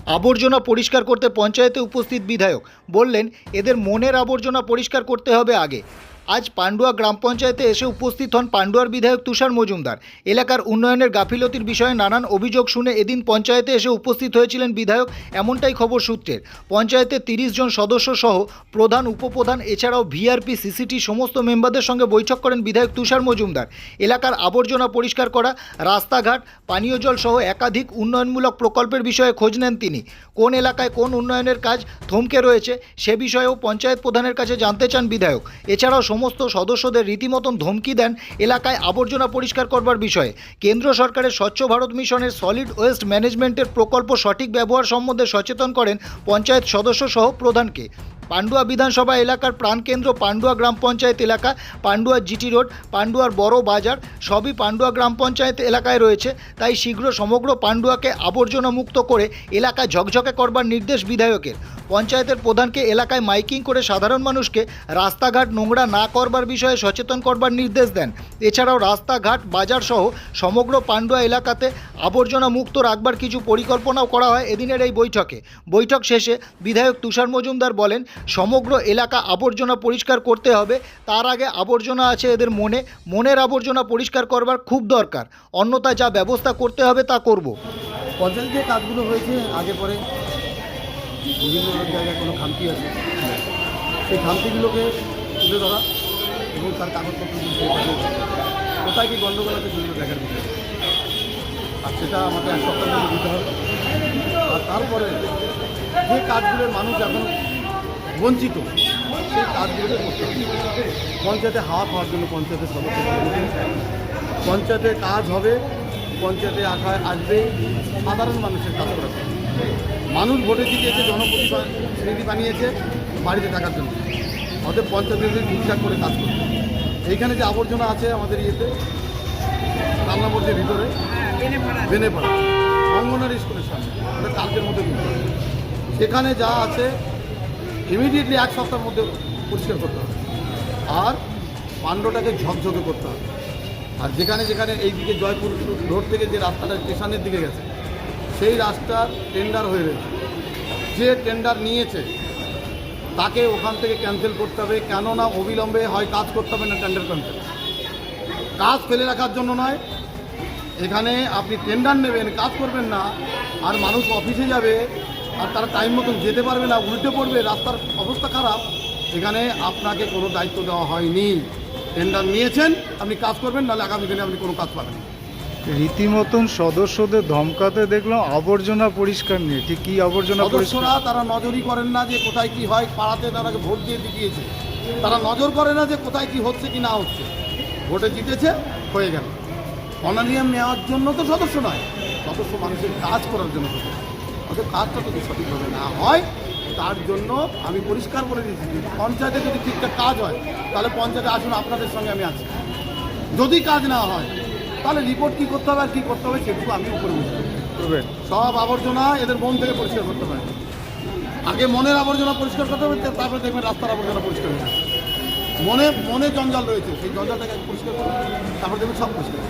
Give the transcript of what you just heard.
আবর্জনা পরিষ্কার করতে পঞ্চায়েতে উপস্থিত বিধায়ক বললেন, এদের মনের আবর্জনা পরিষ্কার করতে হবে আগে। আজ পান্ডুয়া গ্রাম পঞ্চায়েতে এসে উপস্থিত হন পান্ডুয়ার বিধায়ক তুষার মজুমদার। এলাকার উন্নয়নের গাফিলতির বিষয়ে নানান অভিযোগ শুনে এদিন পঞ্চায়েতে এসে উপস্থিত হয়েছিলেন বিধায়ক, এমনটাই খবর সূত্রের। পঞ্চায়েতে 30 জন সদস্য সহ প্রধান, উপপ্রধান এছাড়াও ভিআরপি, সিসিটি সমস্ত মেম্বারদের সঙ্গে বৈঠক করেন বিধায়ক তুষার মজুমদার। এলাকার আবর্জনা পরিষ্কার করা, রাস্তাঘাট, পানীয় জল সহ একাধিক উন্নয়নমূলক প্রকল্পের বিষয়ে খোঁজ নেন তিনি। কোন এলাকায় কোন উন্নয়নের কাজ থমকে রয়েছে সে বিষয়েও পঞ্চায়েত প্রধানের কাছে জানতে চান বিধায়ক। এছাড়াও সমস্ত সদস্যদের রীতিমতন ধমকি দেন এলাকায় আবর্জনা পরিষ্কার করবার বিষয়ে। কেন্দ্র সরকারের স্বচ্ছ ভারত মিশনের সলিড ওয়েস্ট ম্যানেজমেন্টের প্রকল্প সঠিক ব্যবহার সম্বন্ধে সচেতন করেন পঞ্চায়েত সদস্য সহ প্রধানকে। পান্ডুয়া বিধানসভা এলাকার প্রাণকেন্দ্র পান্ডুয়া গ্রাম পঞ্চায়েত এলাকা, পান্ডুয়া জিটি রোড, পান্ডুয়ার বড় বাজার সবই পান্ডুয়া গ্রাম পঞ্চায়েত এলাকায় রয়েছে। তাই শীঘ্র সমগ্র পান্ডুয়াকে আবর্জনা মুক্ত করে এলাকা ঝকঝকে করবার নির্দেশ বিধায়কের। পঞ্চায়েতের প্রধানকে এলাকায় মাইকিং করে সাধারণ মানুষকে রাস্তাঘাট নোংরা না করবার বিষয়ে সচেতন করবার নির্দেশ দেন। এছাড়াও রাস্তাঘাট, বাজার সহ সমগ্র পান্ডুয়া এলাকাতে আবর্জনা মুক্ত রাখবার কিছু পরিকল্পনাও করা হয় এদিনের এই বৈঠকে। বৈঠক শেষে বিধায়ক তুষার মজুমদার বলেন, সমগ্র এলাকা আবর্জনা পরিষ্কার করতে হবে। তার আগে আবর্জনা আছে এদের মনের আবর্জনা পরিষ্কার করবার খুব দরকার, অন্যথায় যা ব্যবস্থা করতে হবে তা করব। পঞ্চায়েতে যে কাজগুলো হয়েছে আগে পরে বিভিন্ন জায়গায় কোনো খামতি আছে, সেই খামতিগুলোকে তুলে ধরা এবং তার কাগজপত্র কোথায় কি গণ্ডগোল আছে সেগুলো দেখার বিষয়। আর সেটা আমাকে এক সপ্তাহের মধ্যে দিতে হবে। আর তারপরে যে কাজগুলোর মানুষ এখন বঞ্চিত সেই কাজগুলোকে করতে হবে। পঞ্চায়েতে হাওয়া খাওয়ার জন্য পঞ্চায়েতের সদস্য, পঞ্চায়েতে কাজ হবে, পঞ্চায়েতে আসবে সাধারণ মানুষের কাজ করা। মানুষ ভোটে জিতিয়েছে, জনপ্রতিনিধি বানিয়েছে বাড়িতে থাকার জন্য, অতএব পঞ্চায়েতের ঠিকঠাক করে কাজ করতে। এইখানে যে আবর্জনা আছে আমাদের ইয়েতে রান্নাবোর্ডের ভিতরে বেনেপাড়া অঙ্গনারী স্কুলের সামনে ওটা কালকের মধ্যে দিতে হবে। সেখানে যা আছে ইমিডিয়েটলি এক সপ্তাহের মধ্যে পরিষ্কার করতে হবে। আর পাণ্ডটাকে ঝকঝকে করতে হবে। আর যেখানে যেখানে এইদিকে জয়পুর রোড থেকে যে রাস্তাটা স্টেশনের দিকে গেছে সেই রাস্তার টেন্ডার হয়ে রয়েছে, যে টেন্ডার নিয়েছে তাকে ওখান থেকে ক্যান্সেল করতে হবে। কেননা অবিলম্বে হয় কাজ করতে হবে না টেন্ডার ক্যান্সেল। কাজ ফেলে রাখার জন্য নয়, এখানে আপনি টেন্ডার নেবেন, কাজ করবেন না, আর মানুষ অফিসে যাবে আর তারা টাইম মতন যেতে পারবে না, উল্টে পড়বে, রাস্তার অবস্থা খারাপ। এখানে আপনাকে কোনো দায়িত্ব দেওয়া হয়নি। টেন্ডার নিয়েছেন, আপনি কাজ করবেন, নাহলে আগামী দিনে আপনি কোনো কাজ পাবেন না। রীতিমতন সদস্যদের ধমকাতে দেখলাম আবর্জনা পরিষ্কার নিয়ে। ঠিক কি আবর্জনা পরিষ্কার? সদস্যরা তারা নজরই করেন না যে কোথায় কি হয়। পাড়াতে তারা ভোট দিয়ে দিয়েছে, তারা নজর করে না যে কোথায় কি হচ্ছে কি না হচ্ছে। ভোটে জিতেছে, হয়ে গেল। অনানিয়ম নেওয়ার জন্য তো সদস্য নয়, সদস্য মানুষের কাজ করার জন্য সদস্য। অর্থাৎ কাজটা যদি সঠিকভাবে না হয় তার জন্য আমি পরিষ্কার করে দিয়েছি, পঞ্চায়েতে যদি ঠিকঠাক কাজ হয় তাহলে পঞ্চায়েতে আসুন, আপনাদের সঙ্গে আমি আছি। যদি কাজ না হয় তাহলে রিপোর্ট কী করতে হবে আর কী করতে হবে সেটুকু আমি উপরে বুঝতে হবে। সব আবর্জনা এদের মন থেকে পরিষ্কার করতে হবে। আগে মনের আবর্জনা পরিষ্কার করতে হবে, তারপরে দেখবেন রাস্তার আবর্জনা পরিষ্কার হয়ে যাবে। মনে জঞ্জাল রয়েছে, সেই জঞ্জালটাকে পরিষ্কার করবে, তারপর দেখবেন সব পরিষ্কার।